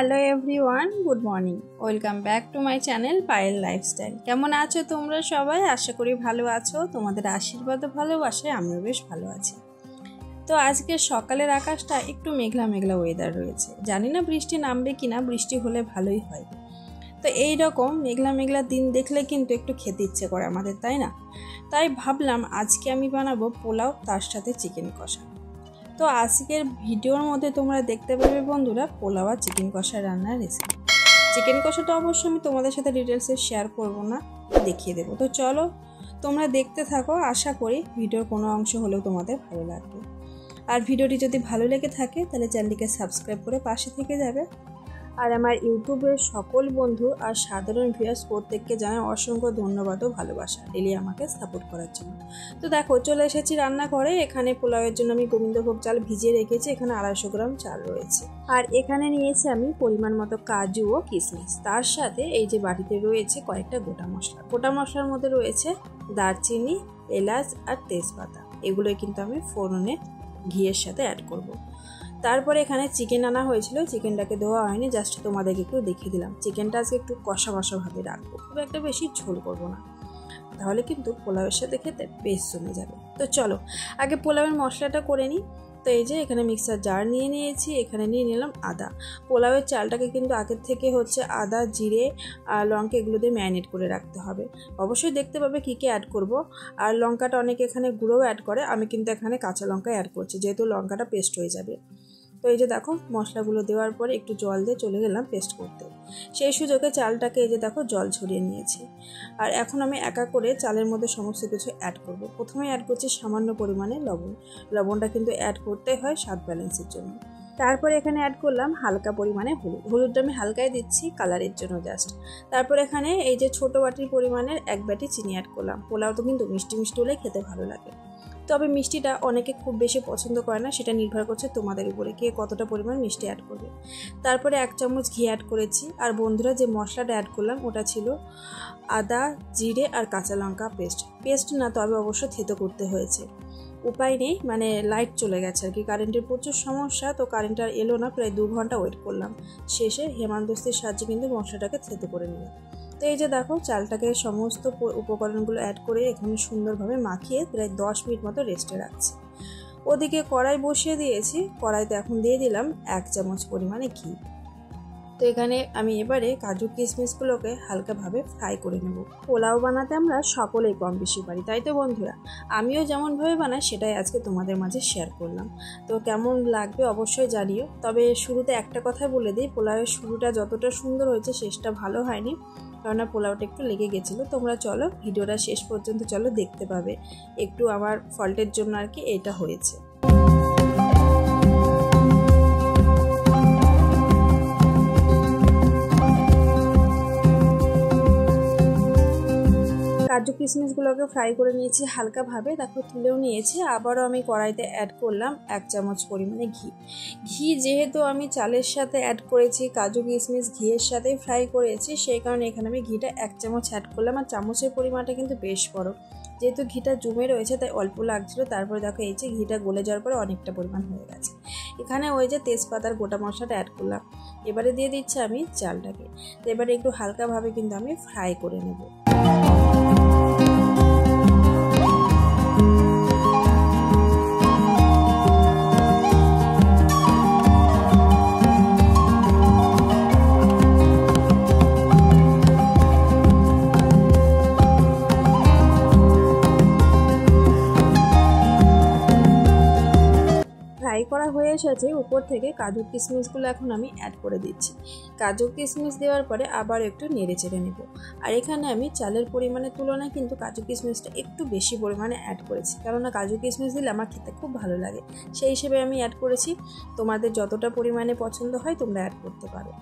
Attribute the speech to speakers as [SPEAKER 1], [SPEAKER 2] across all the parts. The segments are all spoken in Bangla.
[SPEAKER 1] Hello everyone, good morning. Welcome back to my channel Payel lifestyle. কেমন আছো তোমরা সবাই? আশা করি ভালো আছো। তোমাদের আশীর্বাদ ও ভালোবাসায় আমিও বেশ ভালো আছি। তো আজকে সকালের আকাশটা একটু মেঘলা মেঘলা ওয়েদার রয়েছে। জানি না বৃষ্টি নামবে কিনা, বৃষ্টি হলে ভালোই হয়। তো এই রকম মেঘলা মেঘলা দিন দেখলে কিন্তু একটু খেতে ইচ্ছে করে আমাদের, তাই না? তাই ভাবলাম আজকে আমি বানাবো পোলাও, তার সাথে চিকেন কষা। তো আজকের ভিডিওর মধ্যে তোমরা দেখতে পাবে বন্ধুরা পোলাও আর চিকেন কষা রান্নার রেসিপি। চিকেন কষাটা অবশ্য আমি তোমাদের সাথে ডিটেলসে শেয়ার করব না, দেখিয়ে দেবো। তো চলো তোমরা দেখতে থাকো, আশা করি ভিডিওর কোনো অংশ হলেও তোমাদের ভালো লাগবে। আর ভিডিওটি যদি ভালো লেগে থাকে তাহলে চ্যানেলটিকে সাবস্ক্রাইব করে পাশে থেকে যাবে। আর আমার ইউটিউবের সকল বন্ধু আর সাধারণ ভিউয়ার্স প্রত্যেককে জানাই অসংখ্য ধন্যবাদ ও ভালোবাসা ডেলি আমাকে সাপোর্ট করার জন্য। তো দেখো চলে এসেছি রান্নাঘরে। এখানে পোলাওয়ের জন্য আমি গোবিন্দভোগ চাল ভিজিয়ে রেখেছি। এখানে 250 গ্রাম চাল রয়েছে। আর এখানে নিয়েছি আমি পরিমাণ মতো কাজু ও কিশমিশ। তার সাথে এই যে বাটিতে রয়েছে কয়েকটা গোটা মশলা। গোটা মশলার মধ্যে রয়েছে দারচিনি, এলাচ আর তেজপাতা। এগুলোই কিন্তু আমি ফোড়নে ঘিয়ের সাথে অ্যাড করব। তারপরে এখানে চিকেন আনা হয়েছিল, চিকেনটাকে ধোয়া হয়নি, জাস্ট তোমাদেরকে একটু দেখিয়ে দিলাম। চিকেনটা আজকে একটু কষা কষাভাবে রাখবো, খুব একটা বেশি ঝোল করবো না, তাহলে কিন্তু পোলাওয়ের সাথে খেতে বেশ জমে যাবে। তো চলো আগে পোলাওয়ের মশলাটা করে নিই। তো এই যে এখানে মিক্সার জার নিয়ে নিয়েছি, এখানে নিয়ে নিলাম আদা। পোলাওয়ের চালটাকে কিন্তু আগের থেকে আদা, জিরে আর লঙ্কা এগুলো দিয়ে ম্যারিনেট করে রাখতে হবে। অবশ্যই দেখতে পাবে কী কী অ্যাড করব। আর লঙ্কাটা অনেকে এখানে গুঁড়োও অ্যাড করে, আমি কিন্তু এখানে কাঁচা লঙ্কা অ্যাড করছি, যেহেতু লঙ্কাটা পেস্ট হয়ে যাবে। তো এই যে দেখো মশলাগুলো দেওয়ার পরে একটু জল দিয়ে চলে গেলাম পেস্ট করতে। সেই সুযোগে চালটাকে এই যে দেখো জল ছড়িয়ে নিয়েছি। আর এখন আমি একা করে চালের মধ্যে সমস্ত কিছু অ্যাড করব। প্রথমে অ্যাড করছি সামান্য পরিমাণে লবণ। লবণটা কিন্তু অ্যাড করতে হয় স্বাদ ব্যালেন্সের জন্য। তারপরে এখানে অ্যাড করলাম হালকা পরিমাণে হলুদ। হলুদটা আমি হালকাই দিচ্ছি কালারের জন্য জাস্ট। তারপর এখানে এই যে ছোটো বাটির পরিমাণের 1 বাটি চিনি অ্যাড করলাম। পোলাও তো কিন্তু মিষ্টি মিষ্টি হলে খেতে ভালো লাগে। তবে মিষ্টিটা অনেকে খুব বেশি পছন্দ করে না, সেটা নির্ভর করছে তোমাদের উপরে কে কতটা পরিমাণ মিষ্টি অ্যাড করবে। তারপরে 1 চামচ ঘি অ্যাড করেছি। আর বন্ধুরা যে মশলাটা অ্যাড করলাম ওটা ছিল আদা, জিরে আর কাঁচা লঙ্কা পেস্ট না, তবে অবশ্য থেতো করতে হয়েছে। উপায় নেই, মানে লাইট চলে গেছে আর কি, কারেন্টের প্রচুর সমস্যা। তো কারেন্ট আর এলো না, প্রায় 2 ঘন্টা ওয়েট করলাম। শেষে হেমানদস্তির সাহায্যে কিন্তু মশলাটাকে থেতো করে নিলাম। তো এই যে দেখো চালটাকে সমস্ত উপকরণগুলো অ্যাড করে এখানে সুন্দরভাবে মাখিয়ে প্রায় 10 মিনিট মতো রেস্টে রাখছি। ওদিকে কড়াই বসিয়ে দিয়েছি। কড়াইতে এখন দিয়ে দিলাম 1 চামচ পরিমাণে ঘি। তো এখানে আমি এবারে কাজু কিশমিশগুলোকে হালকাভাবে ফ্রাই করে নেব। পোলাও বানাতে আমরা সকলেই কম বেশি পারি, তাই তো বন্ধুরা? আমিও যেমনভাবে বানাই সেটাই আজকে তোমাদের মাঝে শেয়ার করলাম। তো কেমন লাগবে অবশ্যই জানিও। তবে শুরুতে একটা কথা বলে দিই, পোলাওয়ের শুরুটা যতটা সুন্দর হয়েছে শেষটা ভালো হয়নি, কেননা পোলাওটা একটু লেগে গেছিলো। তোমরা চলো ভিডিওটা শেষ পর্যন্ত চলো, দেখতে পাবে একটু আমার ফল্টের জন্য আর কি এটা হয়েছে। কাজু কিশমিশগুলোকে ফ্রাই করে নিয়েছি হালকাভাবে, তারপর তুলেও নিয়েছি। আবারও আমি কড়াইতে অ্যাড করলাম 1 চামচ পরিমাণে ঘি। যেহেতু আমি চালের সাথে অ্যাড করেছি, কাজু কিশমিশ ঘিয়ের সাথেই ফ্রাই করেছি, সেই কারণে এখানে আমি ঘিটা 1 চামচ অ্যাড করলাম। আর চামচের পরিমাণটা কিন্তু বেশ বড়, যেহেতু ঘিটা জমে রয়েছে তাই অল্প লাগছিল। তারপরে দেখো এই যে ঘিটা গলে যাওয়ার পরে অনেকটা পরিমাণ হয়ে গেছে। এখানে ওই যে তেজপাতার গোটা মশলাটা অ্যাড করলাম। এবারে দিয়ে দিচ্ছি আমি চালটাকে। তো এবারে একটু হালকাভাবে কিন্তু আমি ফ্রাই করে নেব। ফ্রাই করা হয়ে এসেছে, উপর থেকে কাজু কিশমিশগুলো এখন আমি অ্যাড করে দিচ্ছি। কাজু কিশমিশ দেওয়ার পরে আবার একটু নেড়ে চেড়ে নেব। আর এখানে আমি চালের পরিমাণের তুলনায় কিন্তু কাজু কিশমিশটা একটু বেশি পরিমাণে অ্যাড করেছি, কেননা কাজু কিশমিশ দিলে আমার খেতে খুব ভালো লাগে, সেই হিসেবে আমি অ্যাড করেছি। তোমাদের যতটা পরিমাণে পছন্দ হয় তোমরা অ্যাড করতে পারো।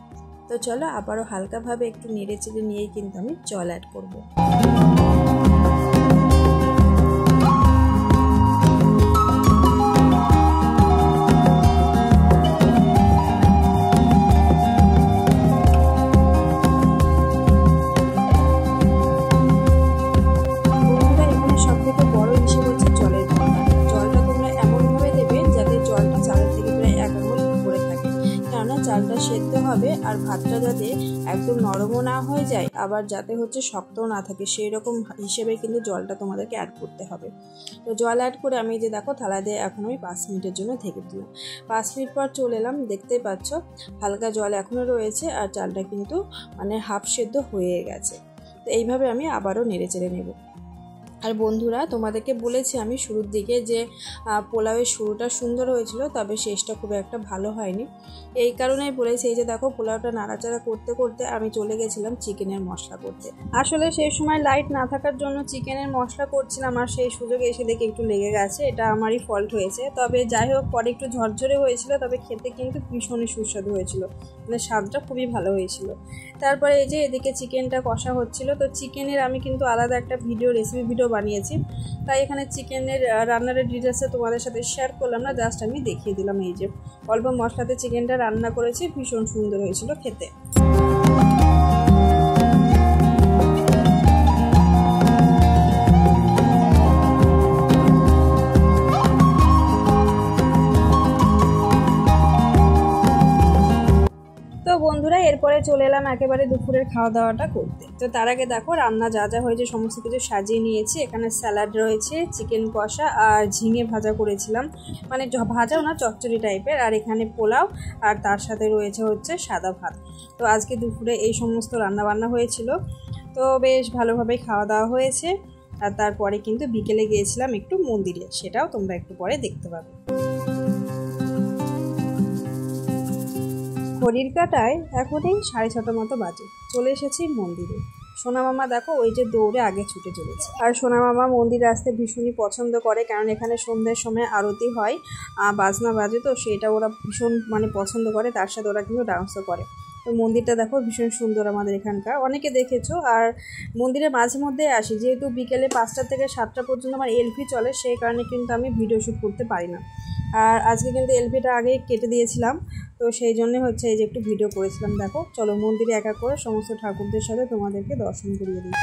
[SPEAKER 1] তো চলো আবারও হালকাভাবে একটু নেড়ে চেড়ে নিয়েই কিন্তু আমি জল অ্যাড করব। চালটা সেদ্ধ হবে আর ভাতটা যাতে একদম নরমও না হয়ে যায়, আবার যাতে হচ্ছে শক্তও না থাকে, সেই রকম হিসেবে কিন্তু জলটা তোমাদেরকে অ্যাড করতে হবে। তো জল অ্যাড করে আমি যে দেখো থালা দিয়ে এখন আমি 5 মিনিটের জন্য ঢেকে দিলাম। 5 মিনিট পর চলে এলাম, দেখতেই পাচ্ছ হালকা জল এখনও রয়েছে আর চালটা কিন্তু মানে হাফ সেদ্ধ হয়ে গেছে। তো এইভাবে আমি আবারও নেড়ে চেড়ে নেব। আর বন্ধুরা, তোমাদেরকে বলেছি আমি শুরুর দিকে যে পোলাওয়ের শুরুটা সুন্দর হয়েছিল, তবে শেষটা খুব একটা ভালো হয়নি। এই কারণেই বলেছি, এই যে দেখো পোলাওটা নাড়াচাড়া করতে করতে আমি চলে গেছিলাম চিকেনের মশলা করতে। আসলে সেই সময় লাইট না থাকার জন্য চিকেনের মশলা করছিলাম, আর সেই সুযোগে এসে দেখে একটু লেগে গেছে, এটা আমারই ফল্ট হয়েছে। তবে যাই হোক, পরে একটু ঝরঝরে হয়েছিল, তবে খেতে কিন্তু ভীষণই সুস্বাদু হয়েছিল, মানে স্বাদটা খুবই ভালো হয়েছিল। তারপরে এই যে এদিকে চিকেনটা কষা হচ্ছিল, তো চিকেনের আমি কিন্তু আলাদা একটা রেসিপি ভিডিও বানিয়েছি, তাই এখানে চিকেনের রান্নার ডিটেলসে তোমাদের সাথে শেয়ার করলাম না, জাস্ট আমি দেখিয়ে দিলাম। এই যে অল্প মশলাতে চিকেনটা রান্না করেছি, ভীষণ সুন্দর হয়েছিল খেতে। বন্ধুরা, এরপরে চলে এলাম একেবারে দুপুরের খাওয়া দাওয়াটা করতে। তো তার আগে দেখো রান্না যা যা হয়েছে সমস্ত কিছু সাজিয়ে নিয়েছি। এখানে স্যালাড রয়েছে, চিকেন কষা আর ঝিঙে ভাজা করেছিলাম, মানে ভাজাও না, চচ্চড়ি টাইপের। আর এখানে পোলাও, আর তার সাথে রয়েছে হচ্ছে সাদা ভাত। তো আজকে দুপুরে এই সমস্ত রান্নাবান্না হয়েছিল, তো বেশ ভালোভাবেই খাওয়া দাওয়া হয়েছে। আর তারপরে কিন্তু বিকেলে গিয়েছিলাম একটু মন্দিরে, সেটাও তোমরা একটু পরে দেখতে পাবে। ঘড়ির কাঁটায় এখনই 6:30 মতো বাজে, চলে এসেছি মন্দিরে। সোনা মামা দেখো ওই যে দৌড়ে আগে ছুটে চলেছে। আর সোনা মামা মন্দিরে আসতে ভীষণই পছন্দ করে, কারণ এখানে সন্ধ্যের সময় আরতি হয়, বাজনা বাজে, তো সেটা ওরা ভীষণ মানে পছন্দ করে। তার সাথে ওরা কিন্তু ডান্সও করে। তো মন্দিরটা দেখো ভীষণ সুন্দর আমাদের এখানকার, অনেকে দেখেছো। আর মন্দিরে মাঝে মধ্যে আসি, যেহেতু বিকেলে 5টা থেকে 7টা পর্যন্ত আমার এলপি চলে, সেই কারণে কিন্তু আমি ভিডিও শ্যুট করতে পারি না। আর আজকে কিন্তু এলপিটা আগে কেটে দিয়েছিলাম, তো সেই জন্য হচ্ছে এই যে একটু ভিডিও করেছিলাম। দেখো চলো মন্দিরে একা করে সমস্ত ঠাকুরদের সাথে তোমাদেরকে দর্শন করিয়ে দিই।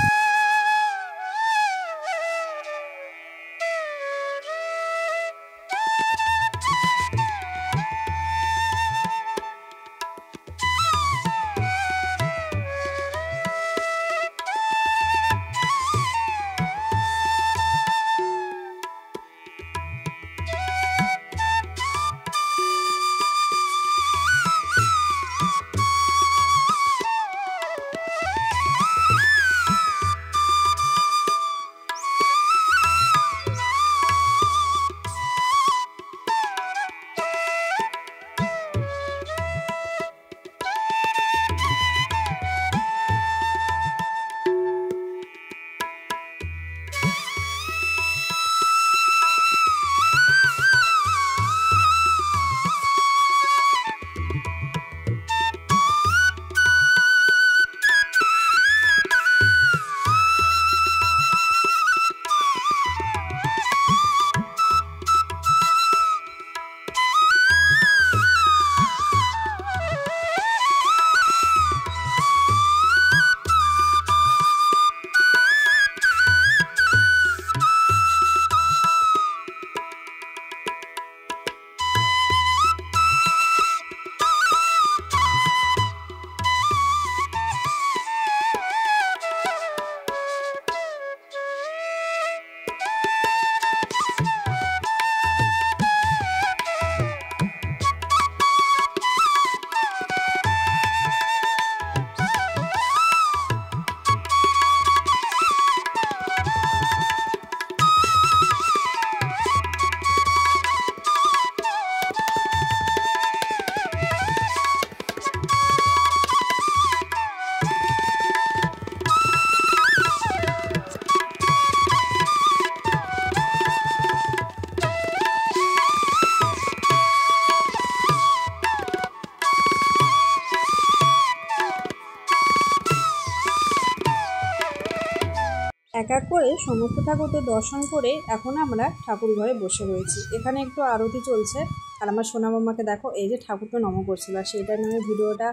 [SPEAKER 1] এক এক করে সমস্ত ঠাকুরদের দর্শন করে এখন আমরা ঠাকুর ঘরে বসে রয়েছি। এখানে একটু আরতি চলছে, আর আমার সোনা মামাকে দেখো এই যে ঠাকুরকে নম করছিল, আর সেই টাইমে আমি ভিডিওটা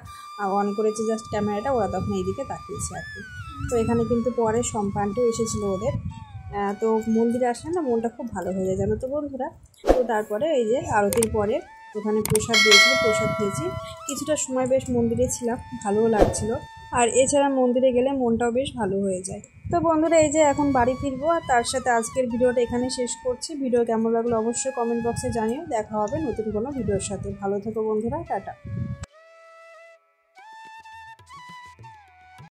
[SPEAKER 1] অন করেছি জাস্ট ক্যামেরাটা, ওরা তখন এইদিকে তাকিয়েছে আর কি। তো এখানে কিন্তু পরে সম্পানটাও এসেছিলো ওদের। তো মন্দিরে আসলে না মনটা খুব ভালো হয়ে যায়, জানো তো বন্ধুরা। তো তারপরে এই যে আরতির পরে ওখানে প্রসাদ দিয়েছিল, প্রসাদ খেয়েছি। কিছুটা সময় বেশ মন্দিরে ছিলাম, ভালোও লাগছিল। আর এছাড়া মন্দিরে গেলে মনটাও বেশ ভালো হয়ে যায়। তো বন্ধুরা, এই যে এখন বাড়ি ফিরবো, আর তার সাথে আজকের ভিডিওটা এখানে শেষ করছি। ভিডিও কেমন লাগলো অবশ্যই কমেন্ট বক্সে জানিও। দেখা হবে নতুন কোনো ভিডিওর সাথে। ভালো থেকো বন্ধুরা, টাটা।